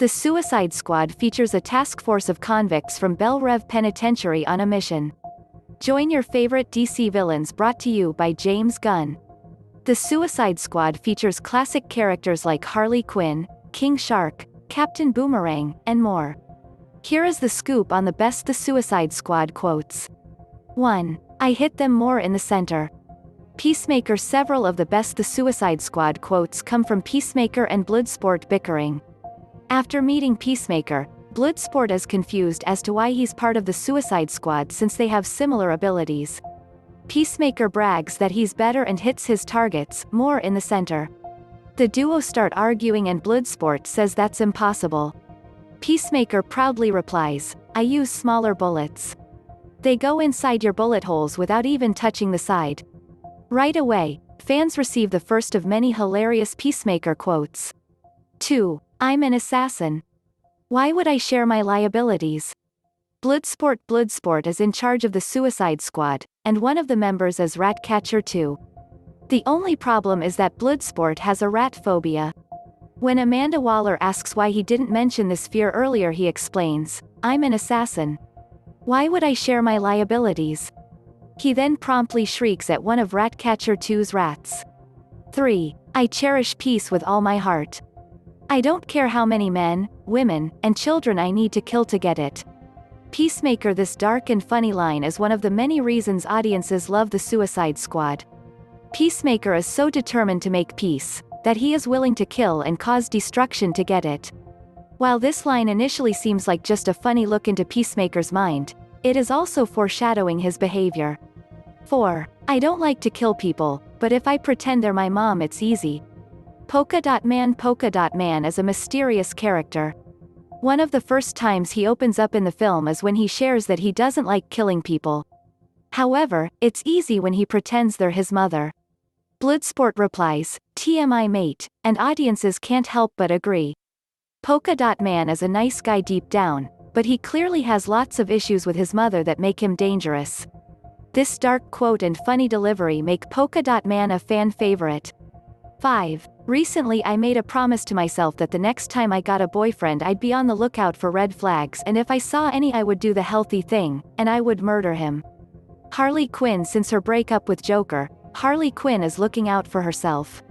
The Suicide Squad features a task force of convicts from Belle Reve Penitentiary on a mission. Join your favorite DC villains, brought to you by James Gunn. The Suicide Squad features classic characters like Harley Quinn, King Shark, Captain Boomerang, and more. Here is the scoop on the best The Suicide Squad quotes. 1. I hit them more in the center. Peacemaker. Several of the best The Suicide Squad quotes come from Peacemaker and Bloodsport bickering. After meeting Peacemaker, Bloodsport is confused as to why he's part of the Suicide Squad since they have similar abilities. Peacemaker brags that he's better and hits his targets more in the center. The duo start arguing and Bloodsport says that's impossible. Peacemaker proudly replies, I use smaller bullets. They go inside your bullet holes without even touching the side. Right away, fans receive the first of many hilarious Peacemaker quotes. 2. I'm an assassin. Why would I share my liabilities? Bloodsport is in charge of the Suicide Squad, and one of the members is Ratcatcher 2. The only problem is that Bloodsport has a rat phobia. When Amanda Waller asks why he didn't mention this fear earlier, he explains, I'm an assassin. Why would I share my liabilities? He then promptly shrieks at one of Ratcatcher 2's rats. 3. I cherish peace with all my heart. I don't care how many men, women, and children I need to kill to get it. Peacemaker. This dark and funny line is one of the many reasons audiences love the Suicide Squad. Peacemaker is so determined to make peace, that he is willing to kill and cause destruction to get it. While this line initially seems like just a funny look into Peacemaker's mind, it is also foreshadowing his behavior. 4. I don't like to kill people, but if I pretend they're my mom it's easy. Polkadot Man is a mysterious character. One of the first times he opens up in the film is when he shares that he doesn't like killing people. However, it's easy when he pretends they're his mother. Bloodsport replies, TMI mate, and audiences can't help but agree. Polkadot Man is a nice guy deep down, but he clearly has lots of issues with his mother that make him dangerous. This dark quote and funny delivery make Polkadot Man a fan favorite. 5. Recently I made a promise to myself that the next time I got a boyfriend I'd be on the lookout for red flags, and if I saw any I would do the healthy thing, and I would murder him. Harley Quinn. Since her breakup with Joker, Harley Quinn is looking out for herself.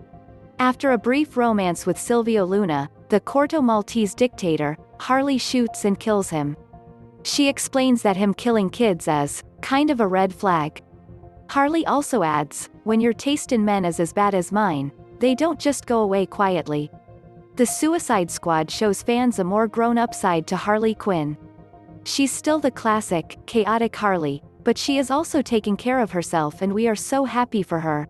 After a brief romance with Silvio Luna, the Corto Maltese dictator, Harley shoots and kills him. She explains that him killing kids is kind of a red flag. Harley also adds, when your taste in men is as bad as mine, they don't just go away quietly. The Suicide Squad shows fans a more grown-up side to Harley Quinn. She's still the classic, chaotic Harley, but she is also taking care of herself and we are so happy for her.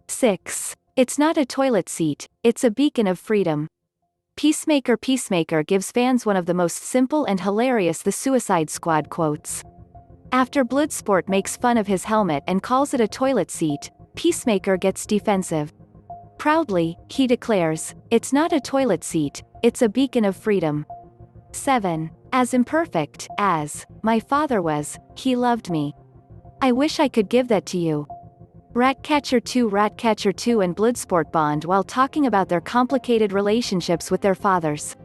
6. It's not a toilet seat, it's a beacon of freedom. Peacemaker gives fans one of the most simple and hilarious The Suicide Squad quotes. After Bloodsport makes fun of his helmet and calls it a toilet seat, Peacemaker gets defensive. Proudly, he declares, it's not a toilet seat, it's a beacon of freedom. 7. As imperfect as my father was, he loved me. I wish I could give that to you. Ratcatcher 2 and Bloodsport bond while talking about their complicated relationships with their fathers.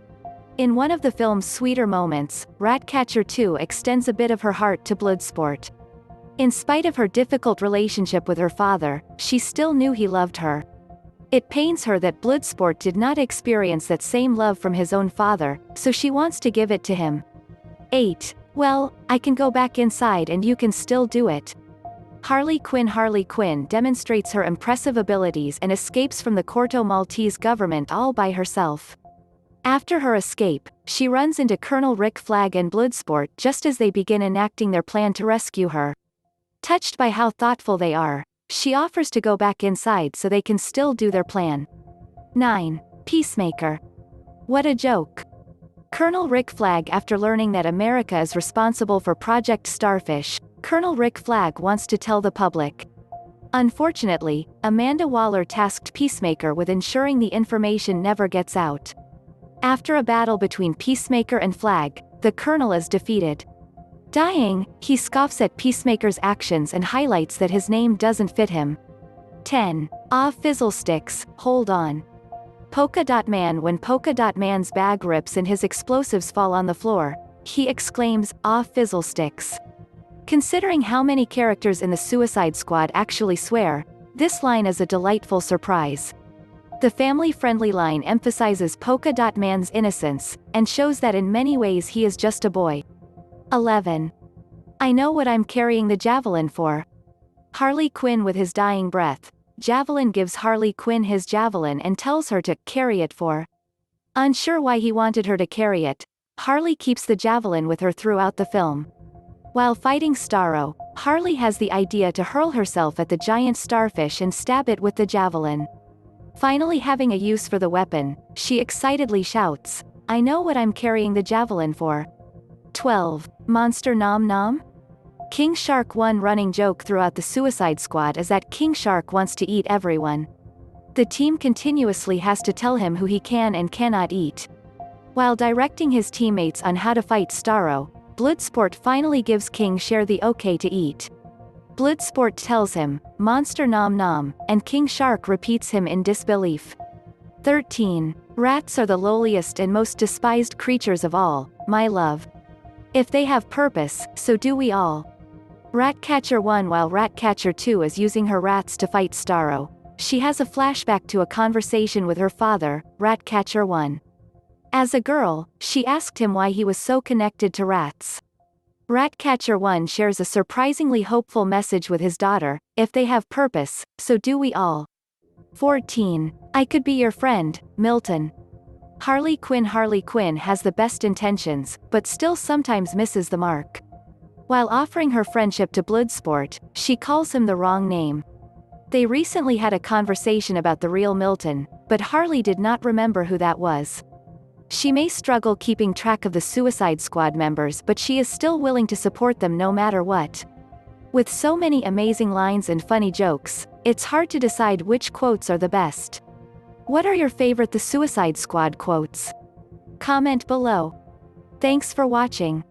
In one of the film's sweeter moments, Ratcatcher 2 extends a bit of her heart to Bloodsport. In spite of her difficult relationship with her father, she still knew he loved her. It pains her that Bloodsport did not experience that same love from his own father, so she wants to give it to him. 8. Well, I can go back inside and you can still do it. Harley Quinn demonstrates her impressive abilities and escapes from the Corto Maltese government all by herself. After her escape, she runs into Colonel Rick Flag and Bloodsport just as they begin enacting their plan to rescue her. Touched by how thoughtful they are, she offers to go back inside so they can still do their plan. 9. Peacemaker. What a joke. Colonel Rick Flag. After learning that America is responsible for Project Starfish, Colonel Rick Flag wants to tell the public. Unfortunately, Amanda Waller tasked Peacemaker with ensuring the information never gets out. After a battle between Peacemaker and Flag, the Colonel is defeated. Dying, he scoffs at Peacemaker's actions and highlights that his name doesn't fit him. 10. Ah, fizzle sticks, hold on. Polkadot Man. When Polkadot Man's bag rips and his explosives fall on the floor, he exclaims, "Ah, fizzle sticks." Considering how many characters in the Suicide Squad actually swear, this line is a delightful surprise. The family-friendly line emphasizes Polkadot Man's innocence, and shows that in many ways he is just a boy. 11. I know what I'm carrying the javelin for. Harley Quinn. With his dying breath, Javelin gives Harley Quinn his javelin and tells her to carry it for. Unsure why he wanted her to carry it, Harley keeps the javelin with her throughout the film. While fighting Starro, Harley has the idea to hurl herself at the giant starfish and stab it with the javelin. Finally having a use for the weapon, she excitedly shouts, "I know what I'm carrying the javelin for." 12. Monster Nom Nom? King Shark. One running joke throughout the Suicide Squad is that King Shark wants to eat everyone. The team continuously has to tell him who he can and cannot eat. While directing his teammates on how to fight Starro, Bloodsport finally gives King Shark the okay to eat. Bloodsport tells him, "Monster Nom Nom," and King Shark repeats him in disbelief. 13. Rats are the lowliest and most despised creatures of all, my love. If they have purpose, so do we all. Ratcatcher 1. While Ratcatcher 2 is using her rats to fight Starro, she has a flashback to a conversation with her father, Ratcatcher 1. As a girl, she asked him why he was so connected to rats. Ratcatcher 1 shares a surprisingly hopeful message with his daughter, if they have purpose, so do we all. 14. I could be your friend, Milton. Harley Quinn. Harley Quinn has the best intentions, but still sometimes misses the mark. While offering her friendship to Bloodsport, she calls him the wrong name. They recently had a conversation about the real Milton, but Harley did not remember who that was. She may struggle keeping track of the Suicide Squad members, but she is still willing to support them no matter what. With so many amazing lines and funny jokes, it's hard to decide which quotes are the best. What are your favorite The Suicide Squad quotes? Comment below. Thanks for watching.